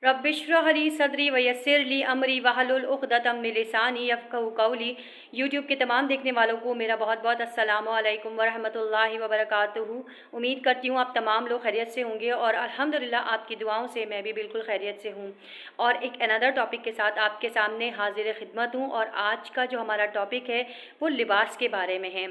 रब्बिश्रह ली सदरी वयस्सिर ली अमरी वहलुल उक़दतम मिन लिसानी यफ़क़हू क़ौली। यूट्यूब के तमाम देखने वालों को मेरा बहुत बहुत अस्सलामु अलैकुम वरहमतुल्लाहि वबरकातुहू। उम्मीद करती हूँ आप तमाम लोग खैरियत से होंगे और अल्हम्दुलिल्लाह आपकी दुआओं से मैं भी बिल्कुल खैरियत से हूँ और एक अनदर टॉपिक के साथ आपके सामने हाजिर खिदमत हूँ। और आज का जो हमारा टॉपिक है वो लिबास के बारे में है।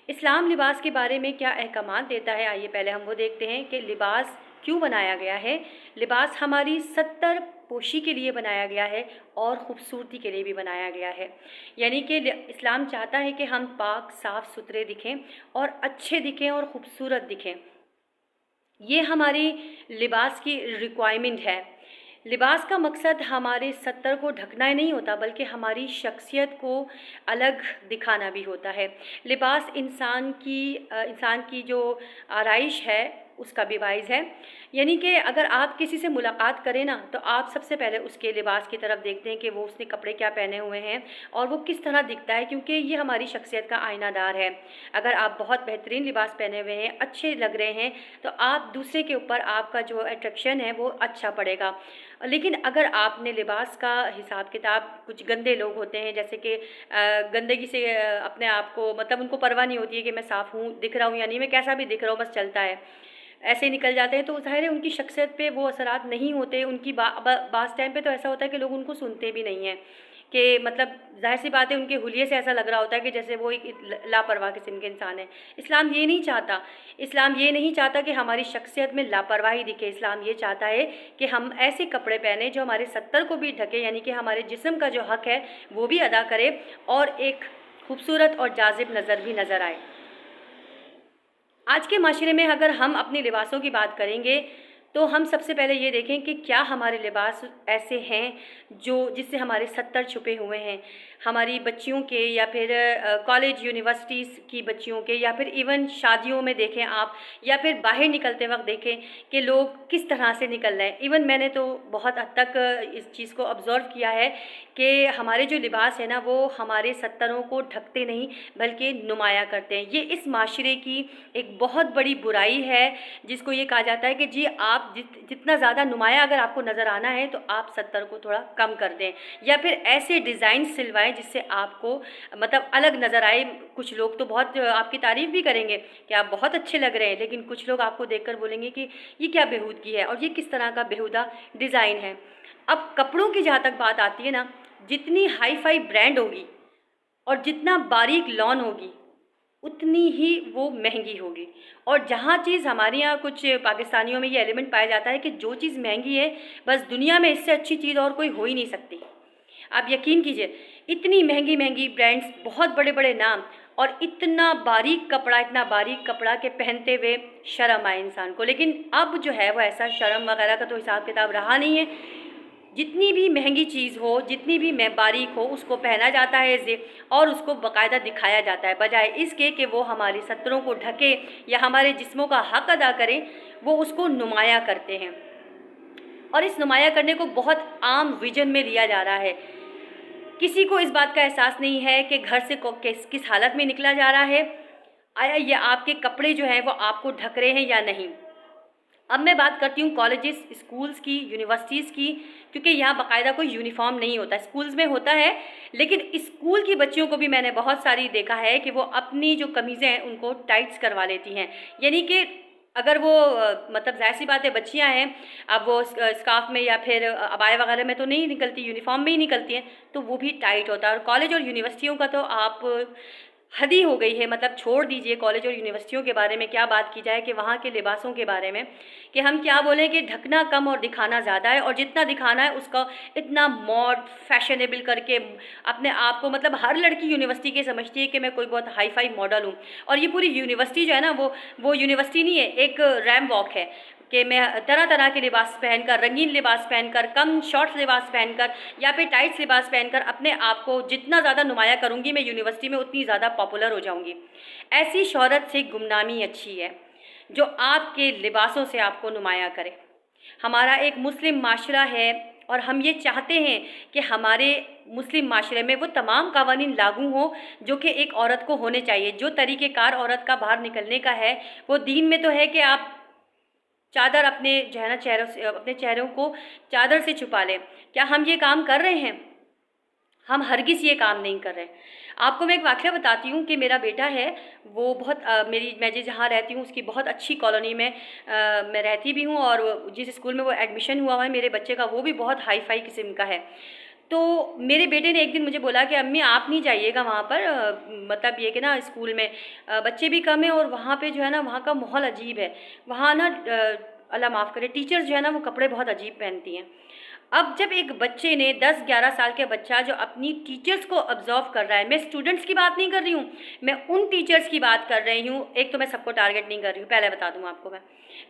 इस्लाम लिबास के बारे में क्या अहकामात देता है, आइए पहले हम वो देखते हैं कि लिबास क्यों बनाया गया है। लिबास हमारी सत्तर पोशी के लिए बनाया गया है और ख़ूबसूरती के लिए भी बनाया गया है। यानी कि इस्लाम चाहता है कि हम पाक साफ़ सुथरे दिखें और अच्छे दिखें और ख़ूबसूरत दिखें। ये हमारी लिबास की रिक्वायरमेंट है। लिबास का मकसद हमारे सत्तर को ढकना ही नहीं होता बल्कि हमारी शख्सियत को अलग दिखाना भी होता है। लिबास इंसान की जो आराइश है उसका भी बाइज़ है। यानी कि अगर आप किसी से मुलाकात करें ना तो आप सबसे पहले उसके लिबास की तरफ देखते हैं कि वो उसने कपड़े क्या पहने हुए हैं और वो किस तरह दिखता है, क्योंकि ये हमारी शख्सियत का आईनादार है। अगर आप बहुत बेहतरीन लिबास पहने हुए हैं, अच्छे लग रहे हैं, तो आप दूसरे के ऊपर आपका जो अट्रैक्शन है वो अच्छा पड़ेगा। लेकिन अगर आपने लिबास का हिसाब किताब, कुछ गंदे लोग होते हैं जैसे कि गंदगी से अपने आप को, मतलब उनको परवाह नहीं होती है कि मैं साफ़ हूँ, दिख रहा हूँ या नहीं, मैं कैसा भी दिख रहा हूँ बस चलता है, ऐसे ही निकल जाते हैं, तो ज़ाहिर है उनकी शख्सियत पे वो असरात नहीं होते। उनकी बास टाइम पे तो ऐसा होता है कि लोग उनको सुनते भी नहीं हैं कि मतलब ज़ाहिर सी बात है उनके हुलिये से ऐसा लग रहा होता है कि जैसे वो एक लापरवाह किस्म के इंसान है। इस्लाम ये नहीं चाहता। इस्लाम ये नहीं चाहता कि हमारी शख्सियत में लापरवाही दिखे। इस्लाम ये चाहता है कि हम ऐसे कपड़े पहने जो हमारे सत्तर को भी ढके, यानी कि हमारे जिस्म का जो हक़ है वो भी अदा करे और एक खूबसूरत और जाज़िब नज़र भी नज़र आए। आज के माशरे में अगर हम अपने लिबासों की बात करेंगे तो हम सबसे पहले ये देखें कि क्या हमारे लिबास ऐसे हैं जिससे हमारे सत्तर छुपे हुए हैं। हमारी बच्चियों के या फिर कॉलेज यूनिवर्सिटीज़ की बच्चियों के या फिर इवन शादियों में देखें आप, या फिर बाहर निकलते वक्त देखें कि लोग किस तरह से निकल रहे हैं। इवन मैंने तो बहुत हद तक इस चीज़ को ऑब्ज़र्व किया है कि हमारे जो लिबास है ना वो हमारे सत्तरों को ढकते नहीं बल्कि नुमाया करते हैं। ये इस माशरे की एक बहुत बड़ी बुराई है जिसको ये कहा जाता है कि जी आप जितना ज़्यादा नुमाया अगर आपको नज़र आना है तो आप सत्तर को थोड़ा कम कर दें, या फिर ऐसे डिज़ाइन सिलवाएं जिससे आपको मतलब अलग नज़र आए। कुछ लोग तो बहुत आपकी तारीफ़ भी करेंगे कि आप बहुत अच्छे लग रहे हैं, लेकिन कुछ लोग आपको देखकर बोलेंगे कि ये क्या बेहूदगी है और ये किस तरह का बेहुदा डिज़ाइन है। अब कपड़ों की जहाँ तक बात आती है ना, जितनी हाई फाई ब्रांड होगी और जितना बारीक लॉन होगी उतनी ही वो महंगी होगी। और जहाँ चीज़ हमारे यहाँ कुछ पाकिस्तानियों में ये एलिमेंट पाया जाता है कि जो चीज़ महंगी है बस दुनिया में इससे अच्छी चीज़ और कोई हो ही नहीं सकती। आप यकीन कीजिए, इतनी महंगी महंगी ब्रांड्स, बहुत बड़े बड़े नाम और इतना बारीक कपड़ा के पहनते हुए शर्म आए इंसान को। लेकिन अब जो है वो ऐसा शर्म वगैरह का तो हिसाब किताब रहा नहीं है। जितनी भी महंगी चीज़ हो, जितनी भी बारीक हो, उसको पहना जाता है और उसको बाकायदा दिखाया जाता है, बजाय इसके कि वो हमारे सत्तरों को ढके या हमारे जिस्मों का हक़ अदा करें, वो उसको नुमाया करते हैं। और इस नुमाया करने को बहुत आम विजन में लिया जा रहा है। किसी को इस बात का एहसास नहीं है कि घर से किस हालत में निकला जा रहा है, आया ये आपके कपड़े जो हैं वो आपको ढक रहे हैं या नहीं। अब मैं बात करती हूँ कॉलेजेस, स्कूल्स की, यूनिवर्सिटीज़ की, क्योंकि यहाँ बाकायदा कोई यूनिफॉर्म नहीं होता। स्कूल्स में होता है, लेकिन स्कूल की बच्चियों को भी मैंने बहुत सारी देखा है कि वो अपनी जो कमीज़ें हैं उनको टाइट्स करवा लेती हैं। यानी कि अगर वो मतलब ज़ाहिर सी बात है बच्चियाँ हैं, अब वो स्कार्फ में या फिर अबाया वगैरह में तो नहीं निकलती, यूनिफॉर्म में ही निकलती हैं, तो वो भी टाइट होता है। और कॉलेज और यूनिवर्सिटियों का तो आप हद ही हो गई है। मतलब छोड़ दीजिए कॉलेज और यूनिवर्सिटियों के बारे में क्या बात की जाए कि वहाँ के लिबासों के बारे में कि हम क्या बोलें कि ढकना कम और दिखाना ज़्यादा है, और जितना दिखाना है उसका इतना मॉड फैशनेबल करके अपने आप को, मतलब हर लड़की यूनिवर्सिटी के समझती है कि मैं कोई बहुत हाई फाई मॉडल हूँ। और ये पूरी यूनिवर्सिटी जो है ना वो यूनिवर्सिटी नहीं है, एक रैम वॉक है कि मैं तरह तरह के लिबास पहनकर, रंगीन लिबास पहनकर, कम शॉर्ट्स लिबास पहनकर या फिर टाइट्स लिबास पहनकर अपने आप को जितना ज़्यादा नुमाया करूँगी मैं यूनिवर्सिटी में, उतनी ज़्यादा पॉपुलर हो जाऊँगी। ऐसी शोहरत से गुमनामी अच्छी है जो आपके लिबासों से आपको नुमाया करे। हमारा एक मुस्लिम माशरा है और हम ये चाहते हैं कि हमारे मुस्लिम माशरे में वो तमाम क़वानीन लागू हों जो कि एक औरत को होने चाहिए। जो तरीक़ेकार औरत का बाहर निकलने का है वो दीन में तो है कि आप चादर अपने जो है ना चेहरों से, अपने चेहरों को चादर से छुपा लें। क्या हम ये काम कर रहे हैं? हम हरगिज़ ये काम नहीं कर रहे। आपको मैं एक वाक़या बताती हूँ कि मेरा बेटा है, वो बहुत मैं जहाँ रहती हूँ उसकी बहुत अच्छी कॉलोनी में मैं रहती भी हूँ, और जिस स्कूल में वो एडमिशन हुआ है मेरे बच्चे का, वो भी बहुत हाई फाई किस्म का है। तो मेरे बेटे ने एक दिन मुझे बोला कि अम्मी आप नहीं जाइएगा वहाँ पर, मतलब ये कि ना स्कूल में बच्चे भी कम हैं और वहाँ पे जो है ना वहाँ का माहौल अजीब है, वहाँ ना अल्लाह माफ़ करे टीचर्स जो है ना वो कपड़े बहुत अजीब पहनती हैं। अब जब एक बच्चे ने 10-11 साल के बच्चा जो अपनी टीचर्स को ऑब्जर्व कर रहा है, मैं स्टूडेंट्स की बात नहीं कर रही हूँ, मैं उन टीचर्स की बात कर रही हूँ, एक तो मैं सबको टारगेट नहीं कर रही हूँ, पहले बता दूँ आपको,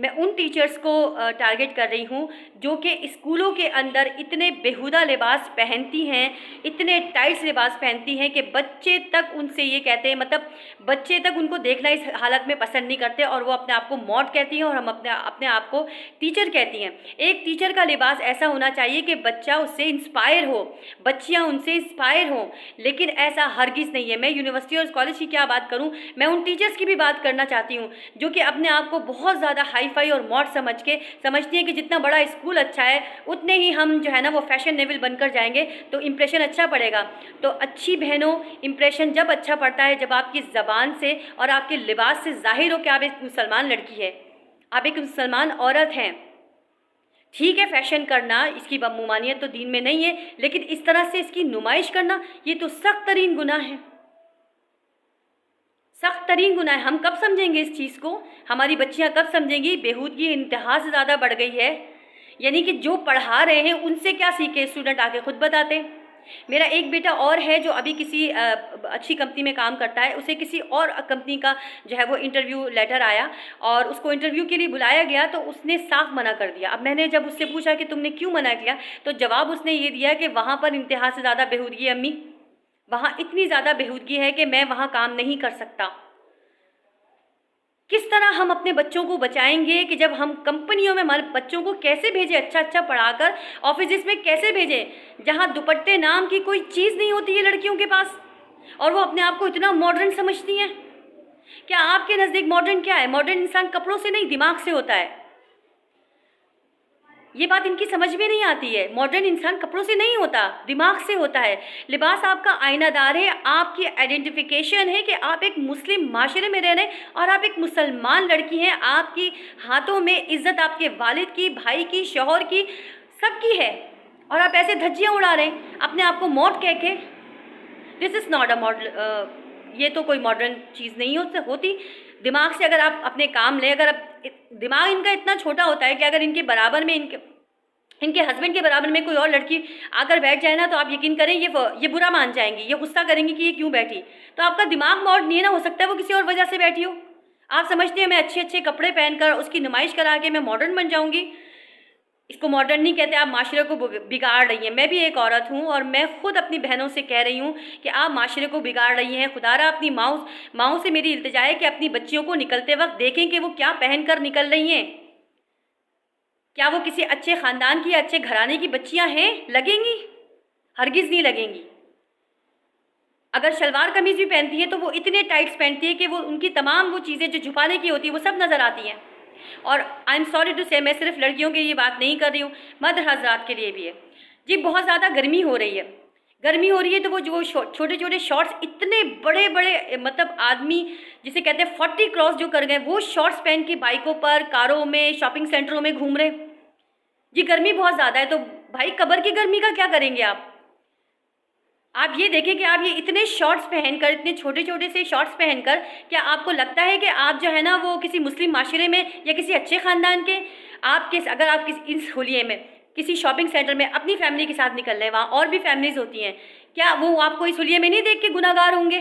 मैं उन टीचर्स को टारगेट कर रही हूँ जो कि स्कूलों के अंदर इतने बेहुदा लिबास पहनती हैं, इतने टाइट्स लिबास पहनती हैं कि बच्चे तक उनसे ये कहते हैं, मतलब बच्चे तक उनको देखना इस हालत में पसंद नहीं करते, और वो अपने आप को मॉड कहती हैं और हम अपने आप को टीचर कहती हैं। एक टीचर का लिबास ऐसा होना चाहिए कि बच्चा उससे इंस्पायर हो, बच्चियाँ उनसे इंस्पायर हों, लेकिन ऐसा हरगिज़ नहीं है। मैं यूनिवर्सिटी और कॉलेज की क्या बात करूँ, मैं उन टीचर्स की भी बात करना चाहती हूँ जो कि अपने आप को बहुत ज़्यादा हाई फाई और मॉड समझती हैं कि जितना बड़ा स्कूल अच्छा है उतने ही हम जो है ना वो फैशनेबल बनकर जाएंगे तो इम्प्रेशन अच्छा पड़ेगा। तो अच्छी बहनों, इम्प्रेशन जब अच्छा पड़ता है जब आपकी ज़बान से और आपके लिबास से ज़ाहिर हो कि आप एक मुसलमान लड़की है, आप एक मुसलमान औरत हैं। ठीक है, फैशन करना इसकी ममानियत तो दीन में नहीं है, लेकिन इस तरह से इसकी नुमाइश करना ये तो सख्त तरीन गुनाह है, सख्त तरीन गुनाह है। हम कब समझेंगे इस चीज़ को, हमारी बच्चियां कब समझेंगी? बेहूदगी इंतहा से ज़्यादा बढ़ गई है, यानी कि जो पढ़ा रहे हैं उनसे क्या सीखे, स्टूडेंट आके खुद बताते हैं। मेरा एक बेटा और है जो अभी किसी अच्छी कंपनी में काम करता है, उसे किसी और कंपनी का जो है वो इंटरव्यू लेटर आया और उसको इंटरव्यू के लिए बुलाया गया, तो उसने साफ मना कर दिया। अब मैंने जब उससे पूछा कि तुमने क्यों मना किया, तो जवाब उसने ये दिया कि वहाँ पर इंतहा से ज़्यादा बेहूदगी है अम्मी, वहाँ इतनी ज़्यादा बेहूदगी है कि मैं वहाँ काम नहीं कर सकता। किस तरह हम अपने बच्चों को बचाएंगे कि जब हम कंपनियों में हमारे बच्चों को कैसे भेजें, अच्छा पढ़ाकर ऑफिस में कैसे भेजें जहाँ दुपट्टे नाम की कोई चीज़ नहीं होती है लड़कियों के पास, और वो अपने आप को इतना मॉडर्न समझती हैं। क्या आपके नज़दीक मॉडर्न क्या है? मॉडर्न इंसान कपड़ों से नहीं दिमाग से होता है। ये बात इनकी समझ में नहीं आती है। मॉडर्न इंसान कपड़ों से नहीं होता, दिमाग से होता है। लिबास आपका आईनादार है, आपकी आइडेंटिफिकेशन है कि आप एक मुस्लिम माशरे में रह रहे हैं और आप एक मुसलमान लड़की हैं। आपकी हाथों में इज्जत आपके वालिद की, भाई की, शौहर की, सबकी है, और आप ऐसे धज्जियाँ उड़ा रहे हैं अपने आप को मॉड कह के। This is not a model, ये तो कोई मॉडर्न चीज़ नहीं होती। दिमाग से अगर आप अपने काम लें, अगर आप, दिमाग इनका इतना छोटा होता है कि अगर इनके बराबर में इनके हस्बैंड के बराबर में कोई और लड़की आकर बैठ जाए ना, तो आप यकीन करें ये बुरा मान जाएंगी, ये गुस्सा करेंगी कि ये क्यों बैठी। तो आपका दिमाग मॉड नहीं है ना, हो सकता है वो किसी और वजह से बैठी हो। आप समझते हैं मैं अच्छे कपड़े पहनकर उसकी नुमाइश करा के मैं मॉडर्न बन जाऊँगी। इसको मॉडर्न नहीं कहते, आप माशरे को बिगाड़ रही हैं। मैं भी एक औरत हूँ और मैं खुद अपनी बहनों से कह रही हूँ कि आप माशरे को बिगाड़ रही हैं। खुदारा अपनी माओं से मेरी इल्तिजा है कि अपनी बच्चियों को निकलते वक्त देखें कि वो क्या पहन कर निकल रही हैं। क्या वो किसी अच्छे ख़ानदान की, अच्छे घराने की बच्चियाँ हैं? लगेंगी? हरगिज़ नहीं लगेंगी। अगर शलवार कमीज़ भी पहनती है तो वो इतने टाइट्स पहनती है कि वो उनकी तमाम वो चीज़ें जो छुपाने की होती है वो सब नज़र आती हैं। और आई एम सॉरी टू से, मैं सिर्फ लड़कियों के लिए बात नहीं कर रही हूँ, मर्द हजरात के लिए भी है जी। बहुत ज़्यादा गर्मी हो रही है, तो वो जो छोटे शॉर्ट्स, इतने बड़े मतलब आदमी जिसे कहते हैं 40 क्रॉस जो कर गए, वो शॉर्ट्स पहन के बाइकों पर, कारों में, शॉपिंग सेंटरों में घूम रहे जी। गर्मी बहुत ज़्यादा है, तो भाई कब्र की गर्मी का क्या करेंगे आप? आप ये देखें कि आप ये इतने शॉर्ट्स पहनकर, इतने छोटे से शॉर्ट्स पहनकर, क्या आपको लगता है कि आप जो है ना वो किसी मुस्लिम माशरे में या किसी अच्छे ख़ानदान के, अगर आप इस होलिये में किसी शॉपिंग सेंटर में अपनी फैमिली के साथ निकल रहे हैं, वहाँ और भी फैमिलीज़ होती हैं, क्या वो आपको इस होलिये में नहीं देख के गुनाहगार होंगे?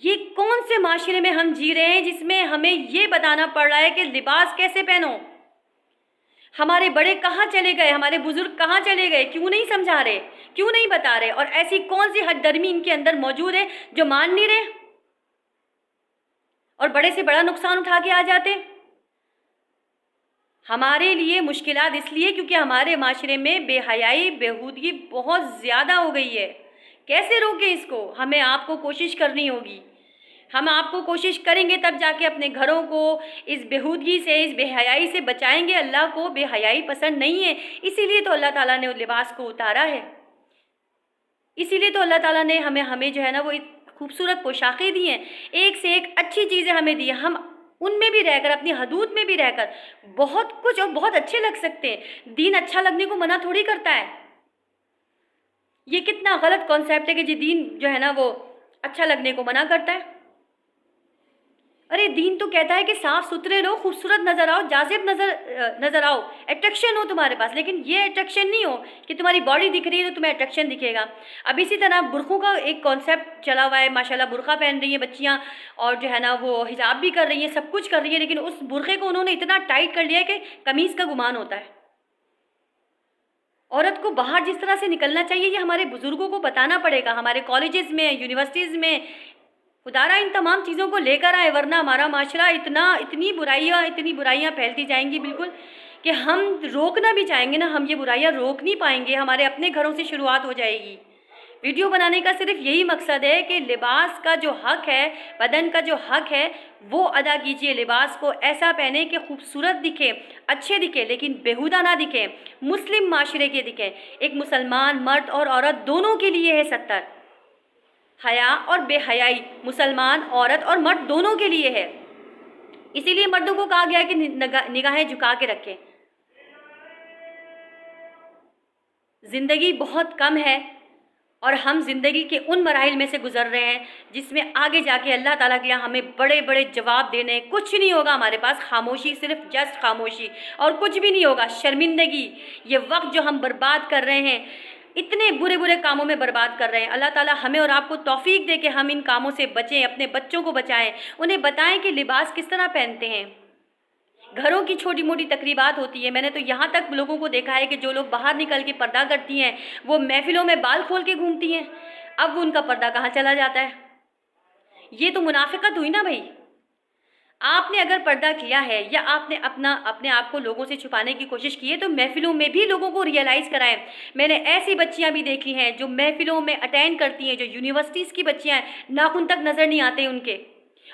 ये कौन से माशरे में हम जी रहे हैं जिसमें हमें ये बताना पड़ रहा है कि लिबास कैसे पहनो? हमारे बड़े कहाँ चले गए, हमारे बुजुर्ग कहाँ चले गए? क्यों नहीं समझा रहे, क्यों नहीं बता रहे? और ऐसी कौन सी हठधर्मी इनके अंदर मौजूद है जो मान नहीं रहे और बड़े से बड़ा नुकसान उठा के आ जाते? हमारे लिए मुश्किलात इसलिए क्योंकि हमारे माशरे में बेहयाई, बेहूदगी बहुत ज़्यादा हो गई है। कैसे रोकें इसको? हमें आपको कोशिश करनी होगी। हम आपको कोशिश करेंगे तब जाके अपने घरों को इस बेहूदगी से, इस बेहयाई से बचाएंगे। अल्लाह को बेहयाई पसंद नहीं है, इसीलिए तो अल्लाह ताला ने लिबास को उतारा है। इसीलिए तो अल्लाह ताला ने हमें जो है ना वो खूबसूरत पोशाकें दी हैं, एक से एक अच्छी चीज़ें हमें दी हैं। हम उनमें भी रहकर, अपनी हदूद में भी रहकर बहुत कुछ और बहुत अच्छे लग सकते हैं। दीन अच्छा लगने को मना थोड़ी करता है। ये कितना गलत कॉन्सेप्ट है कि जी दीन जो है ना वो अच्छा लगने को मना करता है। अरे दीन तो कहता है कि साफ सुथरे रहो, खूबसूरत नज़र आओ, जाजिब नज़र आओ, अट्रैक्शन हो तुम्हारे पास। लेकिन ये अट्रैक्शन नहीं हो कि तुम्हारी बॉडी दिख रही है तो तुम्हें अट्रैक्शन दिखेगा। अब इसी तरह बुर्खों का एक कॉन्सेप्ट चला हुआ है, माशाल्लाह बुर्खा पहन रही हैं बच्चियाँ और जो है ना वो हिजाब भी कर रही हैं, सब कुछ कर रही है, लेकिन उस बुर्खे को उन्होंने इतना टाइट कर लिया है कि कमीज़ का गुमान होता है। औरत को बाहर जिस तरह से निकलना चाहिए ये हमारे बुज़ुर्गों को बताना पड़ेगा, हमारे कॉलेजेस में, यूनिवर्सिटीज़ में। खुदारा इन तमाम चीज़ों को लेकर आए, वरना हमारा माशरा इतनी बुराइयाँ फैलती जाएंगी बिल्कुल कि हम रोकना भी चाहेंगे ना, हम ये बुराइयाँ रोक नहीं पाएंगे। हमारे अपने घरों से शुरुआत हो जाएगी। वीडियो बनाने का सिर्फ यही मकसद है कि लिबास का जो हक है, बदन का जो हक है वो अदा कीजिए। लिबास को ऐसा पहने कि खूबसूरत दिखे, अच्छे दिखे, लेकिन बेहुदा ना दिखे, मुस्लिम माशरे के दिखे। एक मुसलमान मर्द और औरत दोनों के लिए है सत्तर। हया और बेहयाई मुसलमान औरत और मर्द दोनों के लिए है। इसीलिए मर्दों को कहा गया है कि निगाहें झुका के रखें। ज़िंदगी बहुत कम है और हम ज़िंदगी के उन मराहिल में से गुज़र रहे हैं जिसमें आगे जाके अल्लाह ताला के यहाँ हमें बड़े बड़े जवाब देने हैं। कुछ नहीं होगा हमारे पास, खामोशी, सिर्फ जस्ट खामोशी, और कुछ भी नहीं होगा। शर्मिंदगी, ये वक्त जो हम बर्बाद कर रहे हैं, इतने बुरे बुरे कामों में बर्बाद कर रहे हैं। अल्लाह ताला हमें और आपको तौफीक दे कि हम इन कामों से बचें, अपने बच्चों को बचाएं, उन्हें बताएं कि लिबास किस तरह पहनते हैं। घरों की छोटी मोटी तकरीबात होती है। मैंने तो यहाँ तक लोगों को देखा है कि जो लोग बाहर निकल के पर्दा करती हैं वो महफिलों में बाल खोल के घूमती हैं। अब वो उनका पर्दा कहाँ चला जाता है? ये तो मुनाफिकत हुई ना भाई। आपने अगर पर्दा किया है या आपने अपने आप को लोगों से छुपाने की कोशिश की है तो महफिलों में भी लोगों को रियलाइज़ कराएं। मैंने ऐसी बच्चियां भी देखी हैं जो महफिलों में अटेंड करती हैं, जो यूनिवर्सिटीज़ की बच्चियां हैं, नाखून तक नज़र नहीं आते उनके,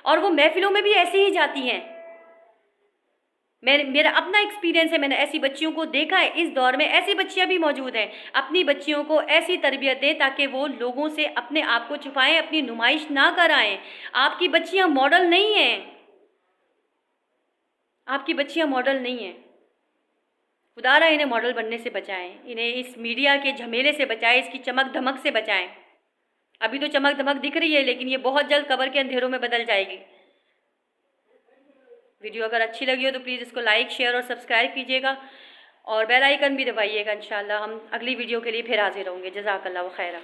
और वो महफिलों में भी ऐसी ही जाती हैं। मेरा अपना एक्सपीरियंस है, मैंने ऐसी बच्चियों को देखा है। इस दौर में ऐसी बच्चियां भी मौजूद हैं। अपनी बच्चियों को ऐसी तरबियत दें ताकि वो लोगों से अपने आप को छुपाएं, अपनी नुमाइश ना कराएं। आपकी बच्चियां मॉडल नहीं हैं, आपकी बच्चियां मॉडल नहीं हैं। खुदारा इन्हें मॉडल बनने से बचाएं, इन्हें इस मीडिया के झमेले से बचाएं, इसकी चमक धमक से बचाएं। अभी तो चमक धमक दिख रही है, लेकिन ये बहुत जल्द कब्र के अंधेरों में बदल जाएगी। वीडियो अगर अच्छी लगी हो तो प्लीज़ इसको लाइक, शेयर और सब्सक्राइब कीजिएगा और बेल आइकन भी दबाइएगा। इंशाल्लाह हम अगली वीडियो के लिए फिर हाजिर होंगे। जज़ाकल्लाहु खैरा।